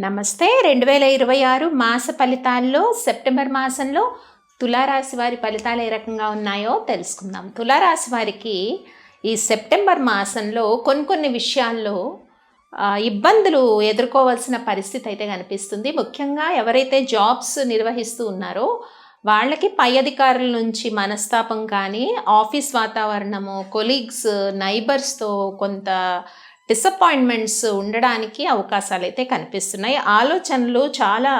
నమస్తే. 2026 మాస ఫలితాల్లో సెప్టెంబర్ మాసంలో తులారాశి వారి ఫలితాలు ఏ రకంగా ఉన్నాయో తెలుసుకుందాం. తులారాశి వారికి ఈ సెప్టెంబర్ మాసంలో కొన్ని విషయాల్లో ఇబ్బందులు ఎదుర్కోవాల్సిన పరిస్థితి అయితే కనిపిస్తుంది. ముఖ్యంగా ఎవరైతే జాబ్స్ నిర్వహిస్తూ ఉన్నారో వాళ్ళకి పై అధికారుల నుంచి మనస్తాపం కానీ, ఆఫీస్ వాతావరణము, కొలీగ్స్, నైబర్స్తో కొంత డిసప్పాయింట్మెంట్స్ ఉండడానికి అవకాశాలు అయితే కనిపిస్తున్నాయి. ఆలోచనలు చాలా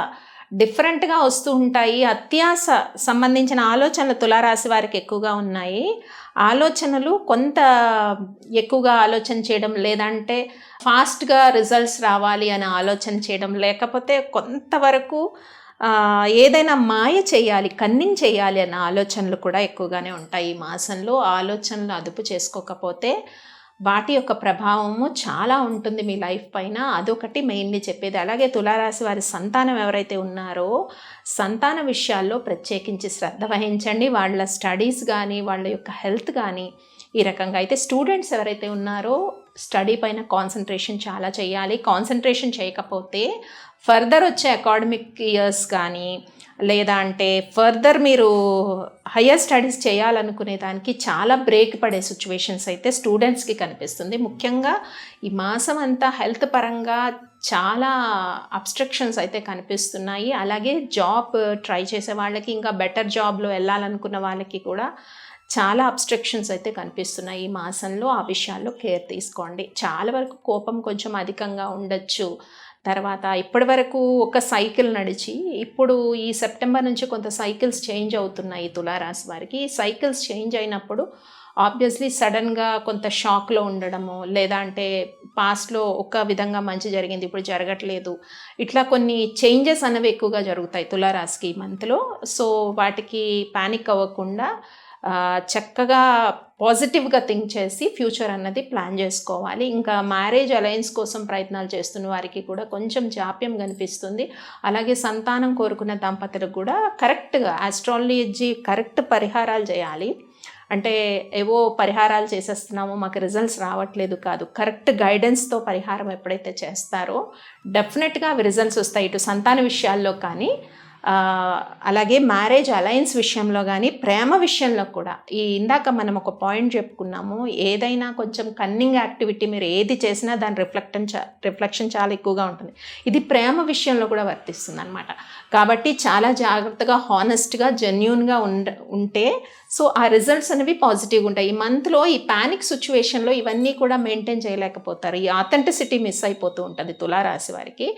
డిఫరెంట్గా వస్తూ ఉంటాయి. అత్యాశ సంబంధించిన ఆలోచనలు తులారాశి వారికి ఎక్కువగా ఉన్నాయి. ఆలోచనలు కొంత ఎక్కువగా ఆలోచన చేయడం, లేదంటే ఫాస్ట్గా రిజల్ట్స్ రావాలి అని ఆలోచన చేయడం, లేకపోతే కొంతవరకు ఏదైనా మాయ చేయాలి, కన్నింగ్ చేయాలి అన్న ఆలోచనలు కూడా ఎక్కువగానే ఉంటాయి. ఈ మాసంలో ఆలోచనలు అదుపు చేసుకోకపోతే వాటి యొక్క ప్రభావము చాలా ఉంటుంది మీ లైఫ్ పైన. అదొకటి మెయిన్లీ చెప్పేది. అలాగే తులారాశి వారి సంతానం ఎవరైతే ఉన్నారో సంతాన విషయాల్లో ప్రత్యేకించి శ్రద్ధ వహించండి. వాళ్ళ స్టడీస్ కానీ, వాళ్ళ యొక్క హెల్త్ కానీ ఈ రకంగా అయితే స్టూడెంట్స్ ఎవరైతే ఉన్నారో స్టడీ పైన కాన్సన్ట్రేషన్ చాలా చేయాలి. కాన్సన్ట్రేషన్ చేయకపోతే ఫర్దర్ వచ్చే అకాడమిక్ ఇయర్స్ కానీ, లేదా అంటే ఫర్దర్ మీరు హయ్యర్ స్టడీస్ చేయాలనుకునే దానికి చాలా బ్రేక్ పడే సిచ్యువేషన్స్ అయితే స్టూడెంట్స్కి కనిపిస్తుంది. ముఖ్యంగా ఈ మాసం అంతా హెల్త్ పరంగా చాలా అబ్స్ట్రక్షన్స్ అయితే కనిపిస్తున్నాయి. అలాగే జాబ్ ట్రై చేసే వాళ్ళకి, ఇంకా బెటర్ జాబ్లో వెళ్ళాలనుకున్న వాళ్ళకి కూడా చాలా అబ్స్ట్రక్షన్స్ అయితే కనిపిస్తున్నాయి ఈ మాసంలో. ఆ విషయాల్లో కేర్ తీసుకోండి. చాలా వరకు కోపం కొంచెం అధికంగా ఉండొచ్చు. తర్వాత ఇప్పటి వరకు ఒక సైకిల్ నడిచి ఇప్పుడు ఈ సెప్టెంబర్ నుంచి కొంత సైకిల్స్ చేంజ్ అవుతున్నాయి తులారాశి వారికి. ఈ సైకిల్స్ చేంజ్ అయినప్పుడు ఆబ్వియస్లీ సడన్గా కొంత షాక్లో ఉండడము, లేదా అంటే పాస్ట్లో ఒక విధంగా మంచి జరిగింది ఇప్పుడు జరగట్లేదు, ఇట్లా కొన్ని చేంజెస్ అనేవి ఎక్కువగా జరుగుతాయి తులారాశికి ఈ మంత్లో. సో వాటికి ప్యానిక్ అవ్వకుండా చక్కగా పాజిటివ్గా థింక్ చేసి ఫ్యూచర్ అన్నది ప్లాన్ చేసుకోవాలి. ఇంకా మ్యారేజ్ అలయన్స్ కోసం ప్రయత్నాలు చేస్తున్న వారికి కూడా కొంచెం జాప్యం కనిపిస్తుంది. అలాగే సంతానం కోరుకున్న దంపతులకు కూడా కరెక్ట్గా ఆస్ట్రాలజీ కరెక్ట్ పరిహారాలు చేయాలి. అంటే ఏవో పరిహారాలు చేసేస్తున్నాము మాకు రిజల్ట్స్ రావట్లేదు కాదు, కరెక్ట్ గైడెన్స్తో పరిహారం ఎప్పుడైతే చేస్తారో డెఫినెట్గా అవి రిజల్ట్స్ వస్తాయి. ఇటు సంతాన విషయాల్లో కానీ, అలాగే మ్యారేజ్ అలయన్స్ విషయంలో కానీ, ప్రేమ విషయంలో కూడా. ఇందాక మనం ఒక పాయింట్ చెప్పుకున్నాము, ఏదైనా కొంచెం కన్నింగ్ యాక్టివిటీ మీరు ఏది చేసినా దాని రిఫ్లెక్షన్ చాలా ఎక్కువగా ఉంటుంది. ఇది ప్రేమ విషయంలో కూడా వర్తిస్తుంది అనమాట. కాబట్టి చాలా జాగ్రత్తగా, హానెస్ట్గా, జెన్యూన్గా ఉంటే సో ఆ రిజల్ట్స్ అనేవి పాజిటివ్గా ఉంటాయి. ఈ మంత్లో ఈ ప్యానిక్ సిచ్యువేషన్లో ఇవన్నీ కూడా మెయింటైన్ చేయలేకపోతారు. ఈ ఆథెంటిసిటీ మిస్ అయిపోతూ ఉంటుంది తులారాశి వారికి.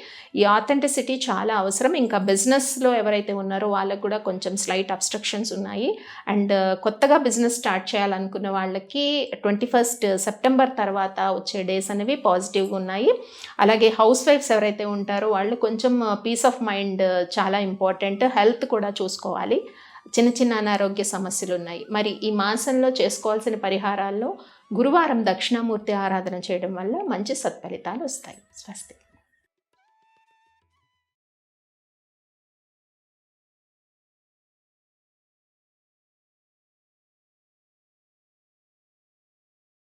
ఈ ఆథెంటిసిటీ చాలా అవసరం. ఇంకా బిజినెస్లో ఎవరైతే ఉన్నారో వాళ్ళకు కూడా కొంచెం స్లైట్ అబ్స్ట్రక్షన్స్ ఉన్నాయి. అండ్ కొత్తగా బిజినెస్ స్టార్ట్ చేయాలనుకున్న వాళ్ళకి 21 సెప్టెంబర్ తర్వాత వచ్చే డేస్ అనేవి పాజిటివ్గా ఉన్నాయి. అలాగే హౌస్ వైఫ్స్ ఎవరైతే ఉంటారో వాళ్ళు కొంచెం పీస్ ఆఫ్ మైండ్ చాలా ఇంపార్టెంట్. హెల్త్ కూడా చూసుకోవాలి. చిన్న అనారోగ్య సమస్యలు ఉన్నాయి. మరి ఈ మాసంలో చేసుకోవాల్సిన పరిహారాల్లో గురువారం దక్షిణామూర్తి ఆరాధన చేయడం వల్ల మంచి సత్ఫలితాలు వస్తాయి. స్వస్తి.